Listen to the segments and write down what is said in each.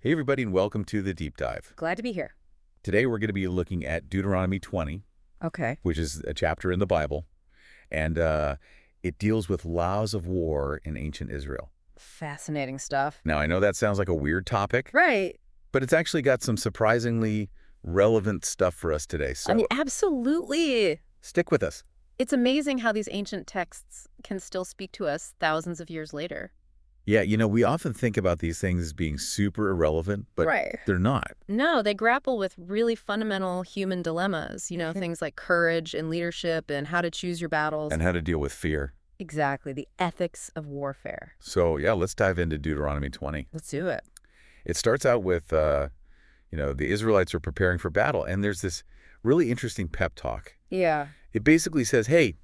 Hey everybody, and welcome to the Deep Dive. Glad to be here. Today we're going to be looking at Deuteronomy 20, Okay. which is a chapter in the Bible, and it deals with laws of war in ancient Israel. Fascinating stuff. Now, I know that sounds like a weird topic, Right. but it's actually got some surprisingly relevant stuff for us today, so I mean, absolutely. stick with us. It's amazing how these ancient texts can still speak to us thousands of years later. Yeah, we often think about these things as being super irrelevant, but Right. they're not. No, they grapple with really fundamental human dilemmas, things like courage and leadership and how to choose your battles. And how to deal with fear. Exactly, the ethics of warfare. So, yeah, let's dive into Deuteronomy 20. Let's do it. It starts out with, the Israelites are preparing for battle, and there's this really interesting pep talk. Yeah. It basically says, hey,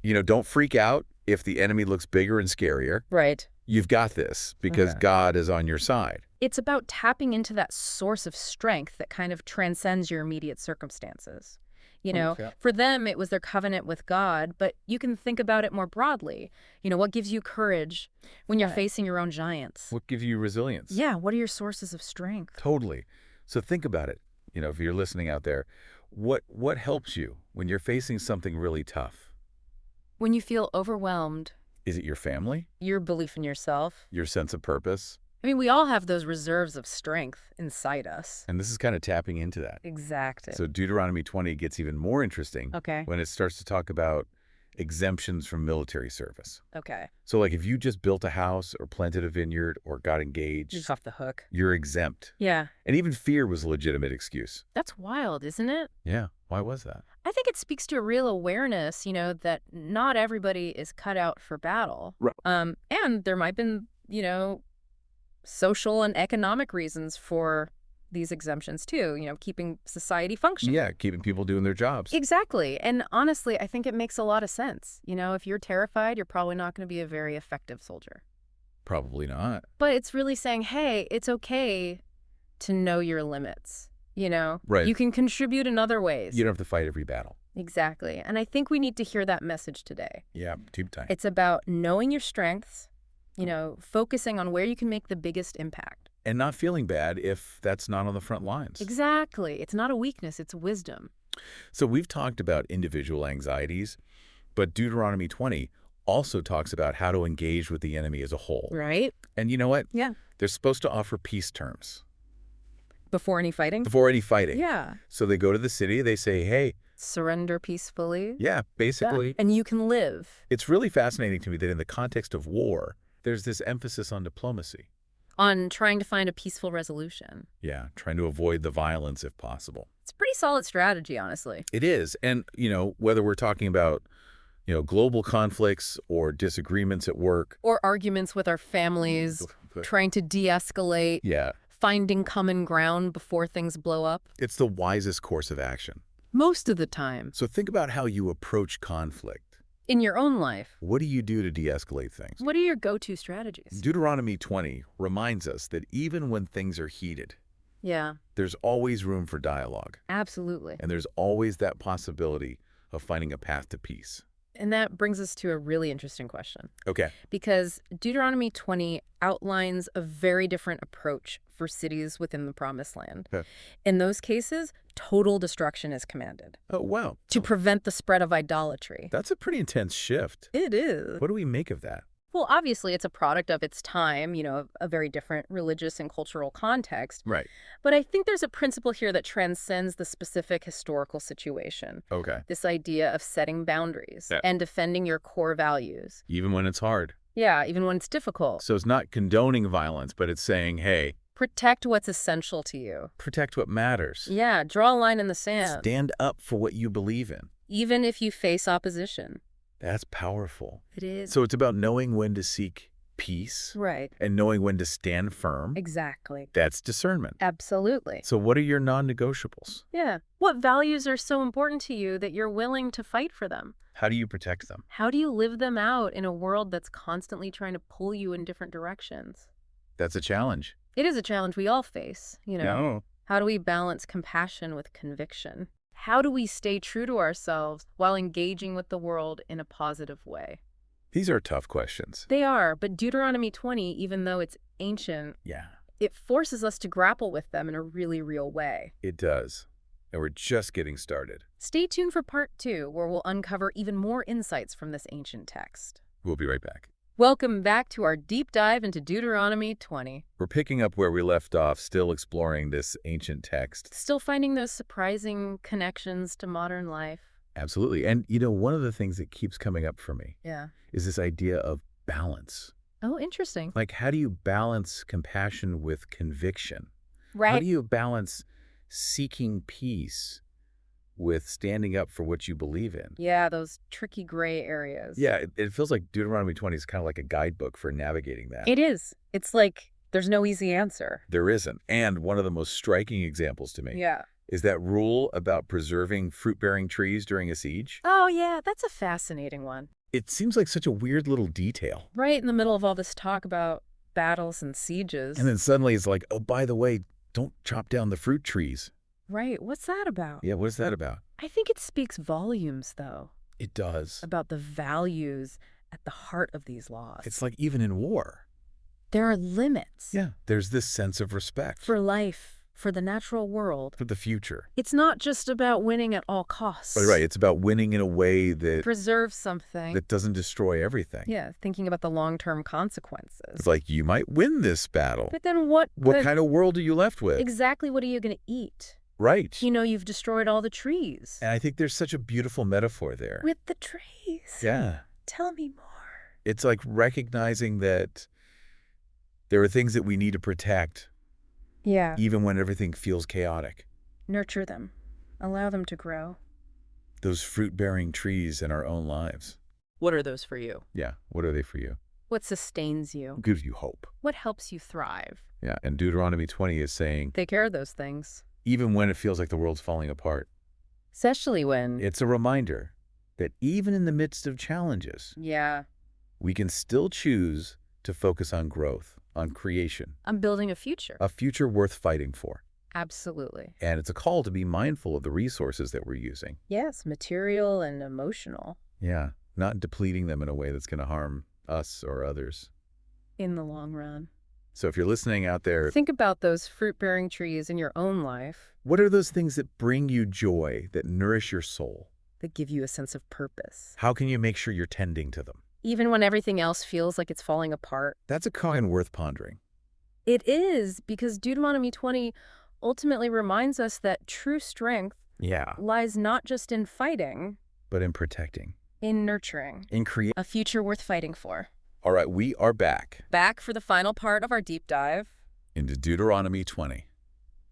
don't freak out if the enemy looks bigger and scarier. Right. You've got this because Okay. God is on your side. It's about tapping into that source of strength that kind of transcends your immediate circumstances. Okay. For them, it was their covenant with God, but you can think about it more broadly. What gives you courage when you're Right. facing your own giants? What gives you resilience? Yeah, what are your sources of strength? Totally. So think about it. If you're listening out there, what helps you when you're facing something really tough? When you feel overwhelmed, Is it your family? your belief in yourself. Your sense of purpose? I mean, we all have those reserves of strength inside us. And this is kind of tapping into that. Exactly. So Deuteronomy 20 gets even more interesting Okay. when it starts to talk about exemptions from military service. Okay. So like if you just built a house or planted a vineyard or got engaged, Just off the hook. you're exempt. Yeah. And even fear was a legitimate excuse. That's wild, isn't it? Yeah. Why was that? I think it speaks to a real awareness, that not everybody is cut out for battle. Right. And there might have been, social and economic reasons for these exemptions too, keeping society functioning. Yeah, keeping people doing their jobs. Exactly. And honestly, I think it makes a lot of sense. If you're terrified, you're probably not going to be a very effective soldier. Probably not. But it's really saying, hey, it's okay to know your limits. Right. You can contribute in other ways. You don't have to fight every battle. Exactly. And I think we need to hear that message today. Yeah, tube time. It's about knowing your strengths, focusing on where you can make the biggest impact. And not feeling bad if that's not on the front lines. Exactly. It's not a weakness, it's wisdom. So we've talked about individual anxieties, but Deuteronomy 20 also talks about how to engage with the enemy as a whole. Right? And you know what? Yeah. They're supposed to offer peace terms Before any fighting? before any fighting. Yeah. So they go to the city, they say, hey, Surrender peacefully. yeah, basically. And you can live. It's really fascinating to me that in the context of war, there's this emphasis on diplomacy. On trying to find a peaceful resolution. Yeah, trying to avoid the violence if possible. It's a pretty solid strategy, honestly. It is. And, whether we're talking about, global conflicts or disagreements at work. Or arguments with our families, trying to de-escalate, Yeah, finding common ground before things blow up. it's the wisest course of action. Most of the time. So think about how you approach conflict. In your own life, What do you do to de-escalate things? what are your go-to strategies? Deuteronomy 20 reminds us that even when things are heated, Yeah, there's always room for dialogue. absolutely. And there's always that possibility of finding a path to peace. And that brings us to a really interesting question. Okay. Because Deuteronomy 20 outlines a very different approach for cities within the Promised Land. Okay. In those cases, total destruction is commanded Oh, wow. to prevent the spread of idolatry. That's a pretty intense shift. It is. What do we make of that? Well, obviously, it's a product of its time, a very different religious and cultural context. Right. But I think there's a principle here that transcends the specific historical situation. Okay. This idea of setting boundaries Yeah. and defending your core values. Even when it's hard. Yeah, even when it's difficult. So it's not condoning violence, but it's saying, hey, Protect what's essential to you. protect what matters. Yeah, draw a line in the sand. Stand up for what you believe in. Even if you face opposition. That's powerful. It is. So it's about knowing when to seek peace Right. and knowing when to stand firm. Exactly. That's discernment. Absolutely. So what are your non-negotiables? Yeah. What values are so important to you that you're willing to fight for them? How do you protect them? How do you live them out in a world that's constantly trying to pull you in different directions? That's a challenge. It is a challenge we all face, No. How do we balance compassion with conviction? How do we stay true to ourselves while engaging with the world in a positive way? These are tough questions. They are, but Deuteronomy 20, even though it's ancient, Yeah. It forces us to grapple with them in a really real way. It does. And we're just getting started. Stay tuned for part 2, where we'll uncover even more insights from this ancient text. We'll be right back. Welcome back to our deep dive into Deuteronomy 20. We're picking up where we left off, still exploring this ancient text. Still finding those surprising connections to modern life. Absolutely. And, one of the things that keeps coming up for me Yeah. is this idea of balance. Oh, interesting. Like, how do you balance compassion with conviction? How Right. do you balance seeking peace with standing up for what you believe in? Yeah, those tricky gray areas. Yeah, it feels like Deuteronomy 20 is kind of like a guidebook for navigating that. It is. It's like there's no easy answer. There isn't. And one of the most striking examples to me Yeah. is that rule about preserving fruit-bearing trees during a siege. Oh, yeah, that's a fascinating one. It seems like such a weird little detail. Right in the middle of all this talk about battles and sieges. And then suddenly it's like, oh, by the way, don't chop down the fruit trees. Right, what's that about? Yeah, what is that about? I think it speaks volumes, though, It does. about the values at the heart of these laws. It's like even in war. There are limits. Yeah, there's this sense of respect For life, for the natural world. for the future. It's not just about winning at all costs. Right, it's about winning in a way that Preserve something. doesn't destroy everything. Yeah, thinking about the long-term consequences. It's like, you might win this battle. But then what Kind of world are you left with? exactly what are you going to eat? Right. You've destroyed all the trees. And I think there's such a beautiful metaphor there. With the trees. Yeah. Tell me more. It's like recognizing that there are things that we need to protect, Yeah. even when everything feels chaotic. Nurture them. Allow them to grow. Those fruit-bearing trees in our own lives. What are those for you? Yeah. What are they for you? What sustains you? Gives you hope. What helps you thrive? Yeah. And Deuteronomy 20 is saying, Take care of those things. even when it feels like the world's falling apart, Especially when... it's a reminder that even in the midst of challenges, Yeah. we can still choose to focus on growth, on creation, I'm building a future. a future worth fighting for. Absolutely. And it's a call to be mindful of the resources that we're using. Yes, material and emotional. Yeah, not depleting them in a way that's going to harm us or others. In the long run. So if you're listening out there, Think about those fruit-bearing trees in your own life what are those things that bring you joy, that nourish your soul? that give you a sense of purpose. How can you make sure you're tending to them? Even when everything else feels like it's falling apart. That's a question worth pondering. It is, because Deuteronomy 20 ultimately reminds us that true strength Yeah. lies not just in fighting, But in protecting, in nurturing. in creating. A future worth fighting for. All right, we are back Back for the final part of our deep dive. into Deuteronomy 20.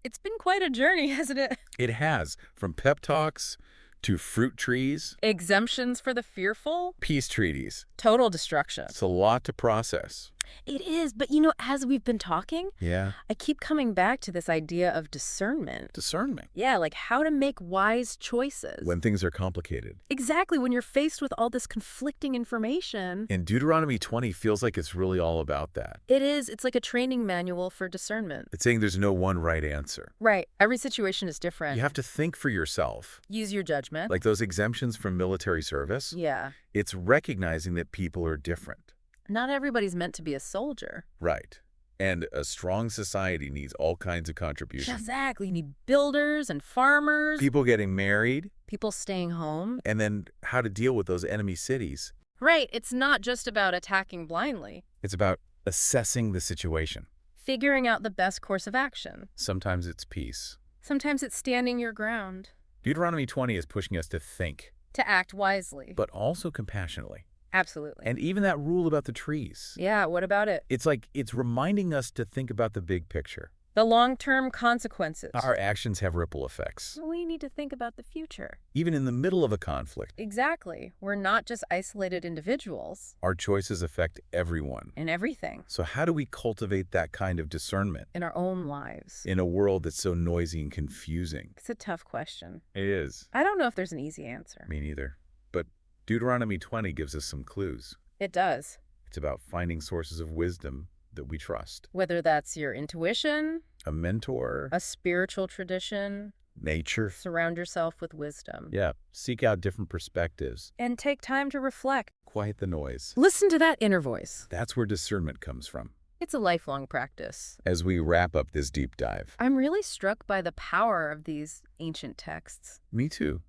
It's been quite a journey, hasn't it? It has, from pep talks to fruit trees, Exemptions for the fearful, peace treaties. total destruction. It's a lot to process. It is, but as we've been talking, Yeah. I keep coming back to this idea of discernment. Discernment. Yeah, like how to make wise choices. When things are complicated. Exactly, when you're faced with all this conflicting information. And Deuteronomy 20 feels like it's really all about that. It is, it's like a training manual for discernment. It's saying there's no one right answer. Right, every situation is different. You have to think for yourself. Use your judgment. Like those exemptions from military service. Yeah, It's recognizing that people are different. not everybody's meant to be a soldier. Right. And a strong society needs all kinds of contributions. Exactly, you need builders and farmers, People getting married, people staying home. and then how to deal with those enemy cities. Right, it's not just about attacking blindly. It's about assessing the situation. Figuring out the best course of action. Sometimes it's peace. Sometimes it's standing your ground. Deuteronomy 20 is pushing us to think, To act wisely. but also compassionately. Absolutely. And even that rule about the trees. Yeah, what about it? It's like it's reminding us to think about the big picture. The long-term consequences. Our actions have ripple effects. We need to think about the future. Even in the middle of a conflict, Exactly. We're not just isolated individuals. our choices affect everyone. In everything. So how do we cultivate that kind of discernment In our own lives. in a world that's so noisy and confusing? It's a tough question. It is. I don't know if there's an easy answer. Me neither. But Deuteronomy 20 gives us some clues. It does. It's about finding sources of wisdom that we trust. Whether that's your intuition, A mentor, a spiritual tradition, nature. surround yourself with wisdom. Yeah, seek out different perspectives. And take time to reflect. Quiet the noise. Listen to that inner voice. That's where discernment comes from. It's a lifelong practice. As we wrap up this deep dive. I'm really struck by the power of these ancient texts. Me too.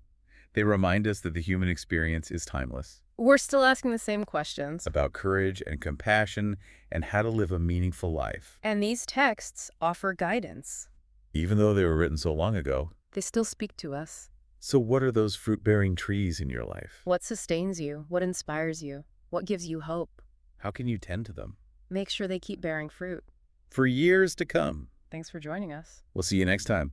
They remind us that the human experience is timeless, We're still asking the same questions. about courage and compassion and how to live a meaningful life. And these texts offer guidance. Even though they were written so long ago. They still speak to us. So what are those fruit-bearing trees in your life? What sustains you? What inspires you? What gives you hope? How can you tend to them? Make sure they keep bearing fruit. For years to come. Thanks for joining us. We'll see you next time.